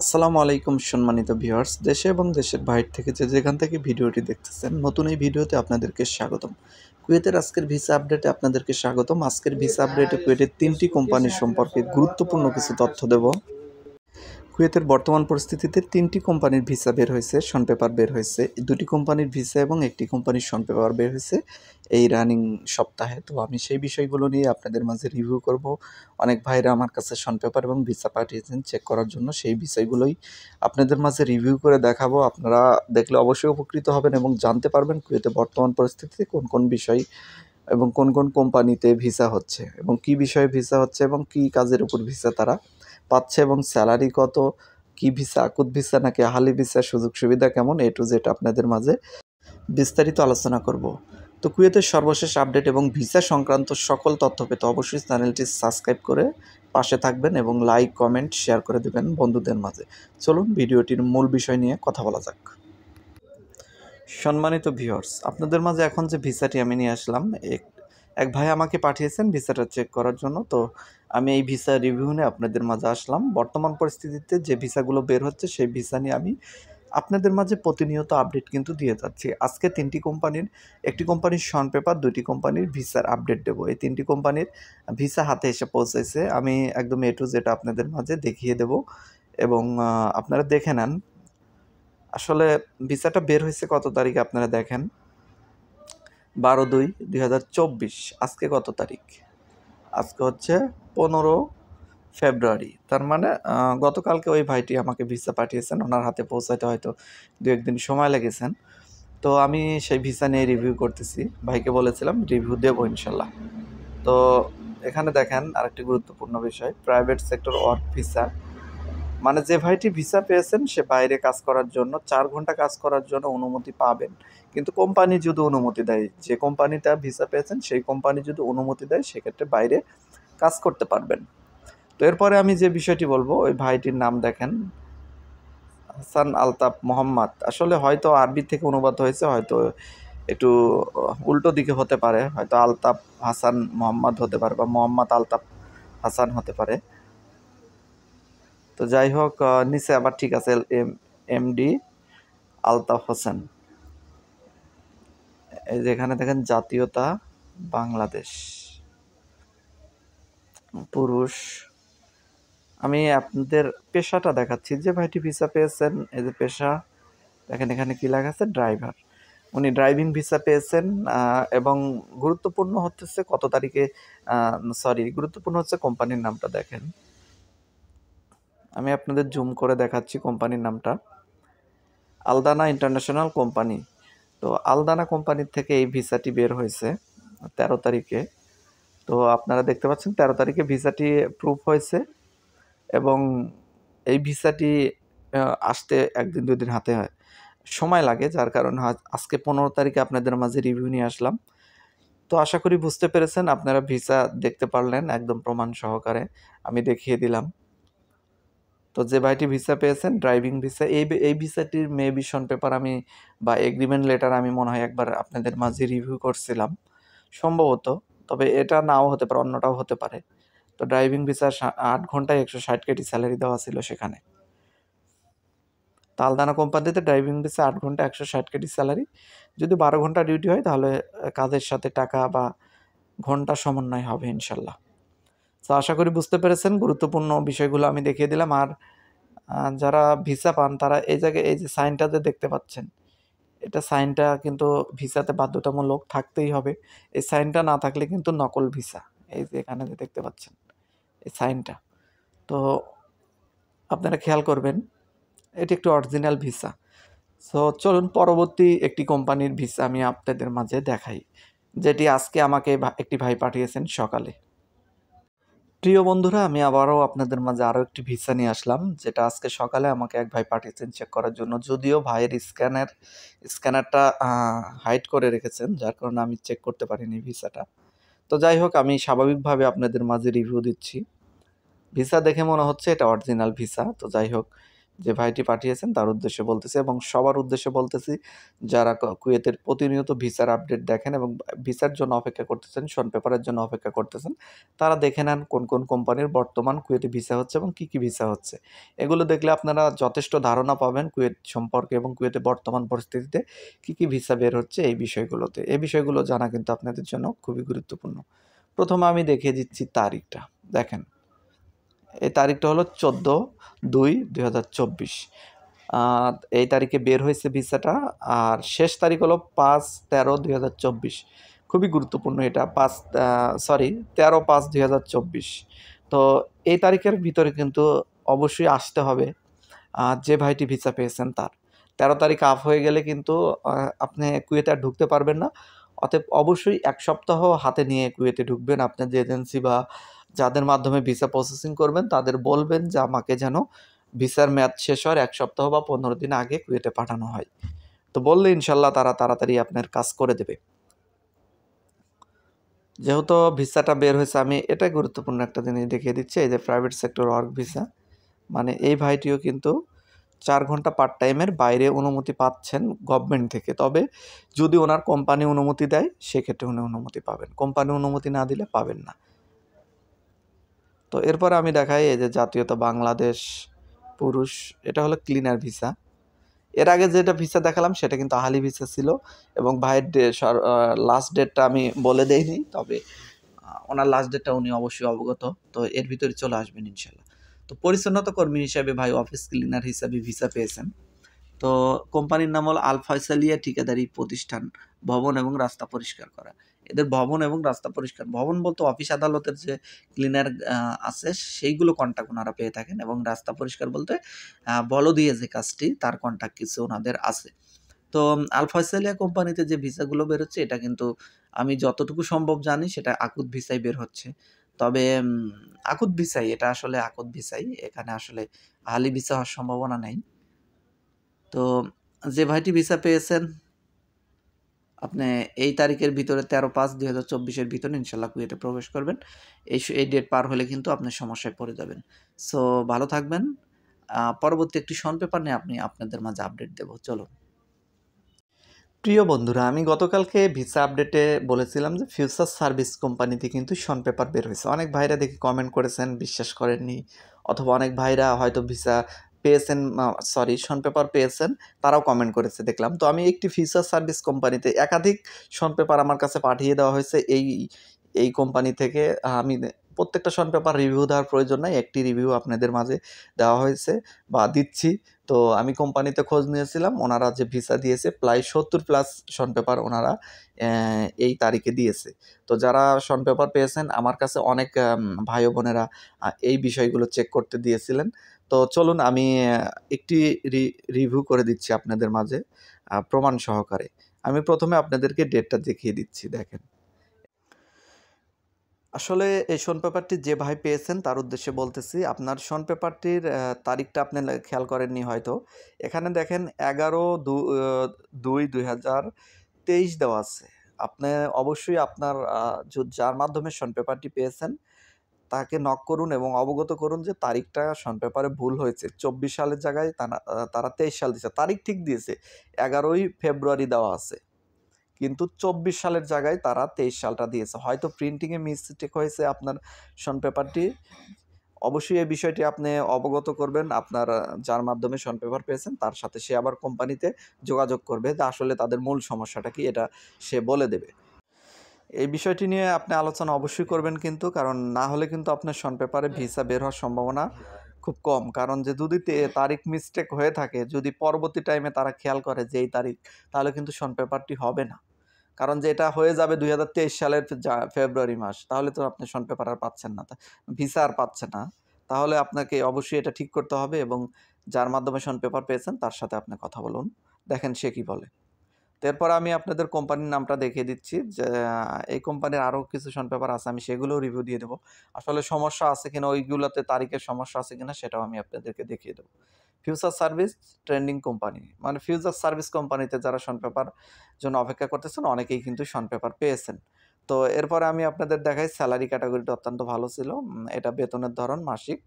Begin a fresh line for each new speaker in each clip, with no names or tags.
আসসালামু আলাইকুম সম্মানিত ভিউয়ার্স, দেশে এবং দেশের বাইরে থেকে যেখান থেকে ভিডিওটি দেখতেছেন, নতুন এই ভিডিওতে আপনাদেরকে স্বাগতম। কুয়েতের আজকের ভিসা আপডেটে আপনাদেরকে স্বাগতম। আজকের ভিসা আপডেটে কুয়েতের ৩টি কোম্পানির সম্পর্কে গুরুত্বপূর্ণ কিছু তথ্য দেব। কুয়েতের বর্তমান পরিস্থিতিতে ৩টি কোম্পানির ভিসা বের হয়েছে, শন পেপার বের হয়েছে। ২টি কোম্পানির ভিসা এবং একটি কোম্পানির শন পেপার বের হয়েছে এই রানিং সপ্তাহে। তো আমি সেই বিষয়গুলো নিয়ে আপনাদের মাঝে রিভিউ করব। অনেক ভাইরা আমার কাছে শন পেপার এবং ভিসা পাঠিয়েছেন চেক করার জন্য। সেই বিষয়গুলোই আপনাদের মাঝে রিভিউ করে দেখাবো। আপনারা দেখলে অবশ্যই উপকৃত হবেন এবং জানতে পারবেন কুয়েতে বর্তমান পরিস্থিতিতে কোন কোন বিষয় এবং কোন কোন কোম্পানিতে ভিসা হচ্ছে এবং কী বিষয়ে ভিসা হচ্ছে এবং কী কাজের উপর ভিসা তারা পাচ্ছে এবং স্যালারি কত, কী ভিসা, আকুত ভিসা নাকি আহালি ভিসা, সুযোগ সুবিধা কেমন, এ টু জেড আপনাদের মাঝে বিস্তারিত আলোচনা করব। তো কুয়েতের সর্বশেষ আপডেট এবং ভিসা সংক্রান্ত সকল তথ্য পেতে অবশ্যই চ্যানেলটি সাবস্ক্রাইব করে পাশে থাকবেন এবং লাইক, কমেন্ট, শেয়ার করে দেবেন বন্ধুদের মাঝে। চলুন ভিডিওটির মূল বিষয় নিয়ে কথা বলা যাক। সম্মানিত ভিউয়ার্স, আপনাদের মাঝে এখন যে ভিসাটি আমি নিয়ে আসলাম, এক ভাই আমাকে পাঠিয়েছেন ভিসাটা চেক করার জন্য। তো আমি এই ভিসা রিভিউ নিয়ে আপনাদের মাঝে আসলাম। বর্তমান পরিস্থিতিতে যে ভিসাগুলো বের হচ্ছে সেই ভিসা নিয়ে আমি আপনাদের মাঝে প্রতিনিয়ত আপডেট কিন্তু দিয়ে যাচ্ছি। আজকে ৩টি কোম্পানির, একটি কোম্পানির শন পেপার, ২টি কোম্পানির ভিসার আপডেট দেবো। এই ৩টি কোম্পানির ভিসা হাতে এসে পৌঁছেছে। আমি একদম এ টু জেড আপনাদের মাঝে দেখিয়ে দেব এবং আপনারা দেখে নেন আসলে ভিসাটা বের হয়েছে কত তারিখে আপনারা দেখেন। ১২/২/২০২৪। আজকে কত তারিখ? আজকে হচ্ছে ১৫ ফেব্রুয়ারি। তার মানে গতকালকে ওই ভাইটি আমাকে ভিসা পাঠিয়েছেন। ওনার হাতে পৌঁছাইতে হয়তো ২-১ দিন সময় লেগেছেন। তো আমি সেই ভিসা নিয়ে রিভিউ করতেছি। ভাইকে বলেছিলাম রিভিউ দেবো ইনশাল্লাহ। তো এখানে দেখেন আরেকটি গুরুত্বপূর্ণ বিষয়, প্রাইভেট সেক্টর ওয়ার্ক ভিসা। মানে যে ভাইটি ভিসা পেয়েছেন সে বাইরে কাজ করার জন্য ৪ ঘন্টা কাজ করার জন্য অনুমতি পাবেন। কিন্তু কোম্পানি যদি অনুমতি দেয়, যে কোম্পানিটা ভিসা পেয়েছেন সেই কোম্পানি যদি অনুমতি দেয় সেক্ষেত্রে বাইরে কাজ করতে পারবেন। তো এরপরে আমি যে বিষয়টি বলবো, ওই ভাইটির নাম দেখেন, হাসান আলতাফ মোহাম্মদ। আসলে হয়তো আরবি থেকে অনুবাদ হয়েছে, হয়তো একটু উল্টো দিকে হতে পারে, হয়তো আলতাফ হাসান মোহাম্মদ হতে পারে বা মোহাম্মদ আলতাফ হাসান হতে পারে। তো যাই হোক, নিচে আবার ঠিক আছে এমডি আলতাফ হোসেন। এই যে এখানে দেখেন জাতীয়তা বাংলাদেশ, পুরুষ। আমি আপনাদের পেশাটা দেখাচ্ছি। যে ভাইটি ভিসা পেয়েছেন, এই যে পেশা দেখেন, এখানে কি লেখা আছে, ড্রাইভার। উনি ড্রাইভিং ভিসা পেয়েছেন এবং গুরুত্বপূর্ণ হচ্ছে কত তারিখে, গুরুত্বপূর্ণ হচ্ছে কোম্পানির নামটা দেখেন। আমি আপনাদের জুম করে দেখাচ্ছি কোম্পানির নামটা, আলদানা ইন্টারন্যাশনাল কোম্পানি। তো আলদানা কোম্পানির থেকে এই ভিসাটি বের হয়েছে ১৩ তারিখে। তো আপনারা দেখতে পাচ্ছেন ১৩ তারিখে ভিসাটি প্রুফ হয়েছে এবং এই ভিসাটি আসতে ১ দিন ২ দিন হাতে সময় লাগে, যার কারণে আজকে ১৫ তারিখে আপনাদের মাঝে রিভিউ নিয়ে আসলাম। তো আশা করি বুঝতে পেরেছেন, আপনারা ভিসা দেখতে পারলেন একদম প্রমাণ সহকারে আমি দেখিয়ে দিলাম। তো যে ভাইটি ভিসা পেয়েছেন ড্রাইভিং ভিসা, এই ভিসাটির মেবি শন পেপার আমি বা এগ্রিমেন্ট লেটার আমি মনে হয় একবার আপনাদের মাঝে রিভিউ করছিলাম সম্ভবত, তবে এটা নাও হতে পারে, অন্যটাও হতে পারে। তো ড্রাইভিং ভিসা ৮ ঘন্টায় ১৬০ কেটি স্যালারি দেওয়া ছিল সেখানে। তালদানা কোম্পানিতে ড্রাইভিং ভিসা ৮ ঘন্টা ১৬০ কেটি স্যালারি। যদি ১২ ঘন্টা ডিউটি হয় তাহলে কাজের সাথে টাকা বা ঘন্টা সমন্বয় হবে ইনশাল্লাহ। তো আশা করি বুঝতে পেরেছেন, গুরুত্বপূর্ণ বিষয়গুলো আমি দেখিয়ে দিলাম। আর যারা ভিসা পান তারা এই জায়গায় এই যে সাইনটা যে দেখতে পাচ্ছেন, এটা সাইনটা কিন্তু ভিসাতে বাধ্যতামূলক থাকতেই হবে। এই সাইনটা না থাকলে কিন্তু নকল ভিসা। এই যে এখানে যে দেখতে পাচ্ছেন এই সাইনটা, তো আপনারা খেয়াল করবেন, এটি একটি অরিজিনাল ভিসা। সো চলুন পরবর্তী একটি কোম্পানির ভিসা আমি আপনাদের মাঝে দেখাই, যেটি আজকে আমাকে একটি ভাই পাঠিয়েছেন সকালে। প্রিয় বন্ধুরা, আমি আবারও আপনাদের মাঝে আরও একটি ভিসা নিয়ে আসলাম, যেটা আজকে সকালে আমাকে এক ভাই পাঠিয়েছেন চেক করার জন্য। যদিও ভাইয়ের স্ক্যানারটা হাইড করে রেখেছেন, যার কারণে আমি চেক করতে পারিনি ভিসাটা। তো যাই হোক, আমি স্বাভাবিকভাবে আপনাদের মাঝে রিভিউ দিচ্ছি। ভিসা দেখে মনে হচ্ছে এটা অরিজিনাল ভিসা। তো যাই হোক, যে ভাইটি পাঠিয়েছেন তার উদ্দেশ্যে বলতেছি এবং সবার উদ্দেশ্যে বলতেছি যারা কুয়েতের প্রতিনিয়ত ভিসার আপডেট দেখেন এবং ভিসার জন্য অপেক্ষা করতেছেন, শন পেপারের জন্য অপেক্ষা করতেছেন, তারা দেখে নেন কোন কোন কোম্পানির বর্তমান কুয়েতে ভিসা হচ্ছে এবং কী কী ভিসা হচ্ছে। এগুলো দেখলে আপনারা যথেষ্ট ধারণা পাবেন কুয়েত সম্পর্কে এবং কুয়েতে বর্তমান পরিস্থিতিতে কী কী ভিসা বের হচ্ছে এই বিষয়গুলোতে। এই বিষয়গুলো জানা কিন্তু আপনাদের জন্য খুবই গুরুত্বপূর্ণ। প্রথমে আমি দেখিয়ে দিচ্ছি তারিখটা। দেখেন, এই তারিখটা হলো 14/2/2024। এই তারিখে বের হয়েছে ভিসাটা। আর শেষ তারিখ হলো 5/13/2024। খুবই গুরুত্বপূর্ণ এটা। 13/5/2024। তো এই তারিখের ভিতরে কিন্তু অবশ্যই আসতে হবে যে ভাইটি ভিসা পেয়েছেন তার। 13 তারিখ আপ হয়ে গেলে কিন্তু আপনি কুয়েতে আর ঢুকতে পারবেন না। অতএব অবশ্যই ১ সপ্তাহ হাতে নিয়ে কুয়েতে ঢুকবেন। আপনার যে এজেন্সি বা যাদের মাধ্যমে ভিসা প্রসেসিং করবেন তাদের বলবেন যে আমাকে যেন ভিসার মেয়াদ শেষ হওয়ার ১ সপ্তাহ বা ১৫ দিন আগে কুয়েতে পাঠানো হয়। তো বললে ইনশাল্লাহ তারা তাড়াতাড়ি আপনার কাজ করে দেবে। যেহেতু ভিসাটা বের হয়েছে, আমি এটাই গুরুত্বপূর্ণ একটা জিনিস দেখিয়ে দিচ্ছি। এই যে প্রাইভেট সেক্টর ওয়ার্ক ভিসা, মানে এই ভাইটিও কিন্তু ৪ ঘন্টা পার্ট টাইমের বাইরে অনুমতি পাচ্ছেন গভর্নমেন্ট থেকে। তবে যদি ওনার কোম্পানি অনুমতি দেয় সেক্ষেত্রে উনি অনুমতি পাবেন। কোম্পানি অনুমতি না দিলে পাবেন না। তো এরপরে আমি দেখাই এই যে জাতীয়তা বাংলাদেশ পুরুষ, এটা হলো ক্লিনার ভিসা। এর আগে যেটা ভিসা দেখালাম সেটা কিন্তু আহালি ভিসা ছিল এবং ভাইয়ের লাস্ট ডেটটা আমি বলে দেইনি, তবে ওনার লাস্ট ডেটটা উনি অবশ্যই অবগত। তো এর ভিতরে চলে আসবেন ইনশাল্লাহ। তো পরিচ্ছন্নতা কর্মী হিসাবে ভাই অফিস ক্লিনার হিসাবে ভিসা পেয়েছেন। তো কোম্পানির নাম হলো আল ফয়সালিয়া ঠিকাদারি প্রতিষ্ঠান, ভবন এবং রাস্তা পরিষ্কার করা। এদের ভবন এবং রাস্তা পরিষ্কার, ভবন বলতে অফিস আদালতের যে ক্লিনার আছে সেইগুলো কন্ট্যাক্ট ওনারা পেয়ে থাকেন এবং রাস্তা পরিষ্কার বলতে বলদিয়ে যে কাজটি তার কন্ট্যাক্ট কিছু ওনাদের আছে। তো আল ফয়সালিয়া কোম্পানিতে যে ভিসাগুলো বেরোচ্ছে এটা কিন্তু আমি যতটুকু সম্ভব জানি সেটা আকুত ভিসাই বের হচ্ছে। তবে আকুত ভিসাই, এটা আসলে আকুত ভিসাই, এখানে আসলে আহলি ভিসা হওয়ার সম্ভাবনা নেই। তো যে ভাইটি ভিসা পেয়েছেন আপনি এই তারিখের ভিতরে 13/5/2024 ভিতরে ইনশাল্লাহ কুয়েতে প্রবেশ করবেন। এই ডেট পার হলে কিন্তু আপনি সমস্যায় পড়ে যাবেন। সো ভালো থাকবেন। পরবর্তী একটি শন পেপার নিয়ে আপনাদের মাঝে আপডেট দেব। চলুন। প্রিয় বন্ধুরা, আমি গতকালকে ভিসা আপডেটে বলেছিলাম যে ফিউচার সার্ভিস কোম্পানিতে কিন্তু শন পেপার বের হয়েছে। অনেক ভাইরা দেখি কমেন্ট করেছেন, বিশ্বাস করেননি, অথবা অনেক ভাইরা হয়তো ভিসা পেয়েছেন, শন পেপার পেয়েছেন, তারাও কমেন্ট করেছে দেখলাম। তো আমি একটি ফিউচার সার্ভিস কোম্পানিতে একাধিক শন পেপার আমার কাছে পাঠিয়ে দেওয়া হয়েছে এই কোম্পানি থেকে। আমি প্রত্যেকটা শন পেপার রিভিউ দেওয়ার প্রয়োজন নাই, একটি রিভিউ আপনাদের মাঝে দেওয়া হয়েছে বা দিচ্ছি। তো আমি কোম্পানিতে খোঁজ নিয়েছিলাম, ওনারা যে ভিসা দিয়েছে প্রায় 70+ শন পেপার ওনারা এই তারিখে দিয়েছে। তো যারা শন পেপার পেয়েছেন আমার কাছে অনেক ভাই বোনেরা এই বিষয়গুলো চেক করতে দিয়েছিলেন। তো চলুন আমি একটি রিভিউ করে দিচ্ছি আপনাদের মাঝে প্রমাণ সহকারে। আমি প্রথমে আপনাদেরকে ডেটটা দেখিয়ে দিচ্ছি। দেখেন, আসলে এই শন পেপারটি যে ভাই পেয়েছেন তার উদ্দেশ্যে বলতেছি। আপনার শন পেপারটির তারিখটা আপনি খেয়াল করেননি হয়তো। এখানে দেখেন 11/2/2023 দেওয়া আছে। আপনি অবশ্যই আপনার যার মাধ্যমে শন পেপারটি পেয়েছেন তাকে নক করুন এবং অবগত করুন যে তারিখটা শন পেপারে ভুল হয়েছে। 24 সালের জায়গায় তারা 23 সাল দিয়েছে। তারিখ ঠিক দিয়েছে, 11ই ফেব্রুয়ারি দেওয়া আছে। কিন্তু 24 সালের জায়গায় তারা 23 সালটা দিয়েছে। হয়তো প্রিন্টিংয়ে মিস্টেক হয়েছে আপনার শন পেপারটি। অবশ্যই এই বিষয়টি আপনি অবগত করবেন আপনার যার মাধ্যমে শন পেপার পেয়েছেন তার সাথে। সে আবার কোম্পানিতে যোগাযোগ করবে যে আসলে তাদের মূল সমস্যাটা কি, এটা সে বলে দেবে। এই বিষয়টি নিয়ে আপনি আলোচনা অবশ্যই করবেন কিন্তু, কারণ না হলে কিন্তু আপনার শন পেপারে ভিসা বের হওয়ার সম্ভাবনা খুব কম। কারণ যে যদি তারিখ মিস্টেক হয়ে থাকে, যদি পরবর্তী টাইমে তারা খেয়াল করে যে এই তারিখ, তাহলে কিন্তু শন পেপারটি হবে না। কারণ যে এটা হয়ে যাবে 2023 সালের ফেব্রুয়ারি মাস, তাহলে তো আপনি শন পেপার আর পাচ্ছেন না, ভিসা আর পাচ্ছেন না। তাহলে আপনাকে অবশ্যই এটা ঠিক করতে হবে এবং যার মাধ্যমে শন পেপার পেয়েছেন তার সাথে আপনি কথা বলুন, দেখেন সে কি বলে। তো এরপর আমি আপনাদের কোম্পানির নামটা দেখিয়ে দিচ্ছি যে এই কোম্পানির আরও কিছু শন পেপার আছে, আমি সেগুলোও রিভিউ দিয়ে দেবো। আসলে সমস্যা আছে কিনা ওইগুলোতে, তারিখের সমস্যা আছে কিনা সেটাও আমি আপনাদেরকে দেখিয়ে দেবো। ফিউচার সার্ভিস ট্রেন্ডিং কোম্পানি, মানে ফিউচার সার্ভিস কোম্পানিতে যারা শন পেপার জন্য অপেক্ষা করতেছেন অনেকেই কিন্তু শন পেপার পেয়েছেন। তো এরপরে আমি আপনাদের দেখাই স্যালারি ক্যাটাগরিটা অত্যন্ত ভালো ছিল। এটা বেতনের ধরন মাসিক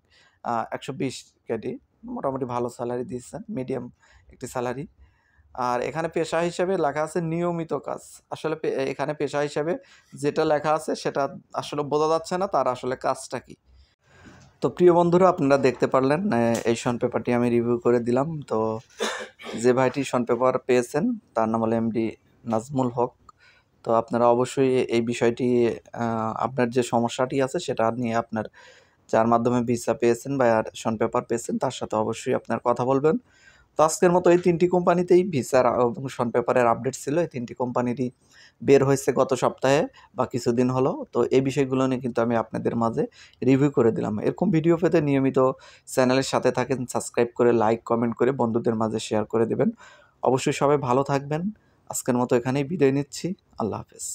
120 কেডি। মোটামুটি ভালো স্যালারি দিয়েছেন, মিডিয়াম একটি স্যালারি। আর এখানে পেশা হিসেবে লেখা আছে নিয়মিত কাজ। আসলে এখানে পেশা হিসেবে যেটা লেখা আছে সেটা আসলে বোঝা যাচ্ছে না তার আসলে কাজটা কি। তো প্রিয় বন্ধুরা, আপনারা দেখতে পারলেন এই শন পেপারটি আমি রিভিউ করে দিলাম। তো যে ভাইটি শন পেপার পেয়েছেন তার নাম হলো এমডি নাজমুল হক। তো আপনারা অবশ্যই এই বিষয়টি আপনার যে সমস্যাটি আছে সেটা নিয়ে আপনার যার মাধ্যমে ভিসা পেয়েছেন বা শন পেপার পেয়েছেন তার সাথে অবশ্যই আপনার কথা বলবেন। তো আজকের মতো এই ৩টি কোম্পানিতেই ভিসার এবং শন পেপারের আপডেট ছিল। এই ৩টি কোম্পানিরই বের হয়েছে গত সপ্তাহে বা কিছুদিন হলো। তো এই বিষয়গুলো নিয়ে কিন্তু আমি আপনাদের মাঝে রিভিউ করে দিলাম। এরকম ভিডিও পেতে নিয়মিত চ্যানেলের সাথে থাকেন, সাবস্ক্রাইব করে লাইক, কমেন্ট করে বন্ধুদের মাঝে শেয়ার করে দেবেন। অবশ্যই সবাই ভালো থাকবেন। আজকের মতো এখানেই বিদায় নিচ্ছি। আল্লাহ হাফেজ।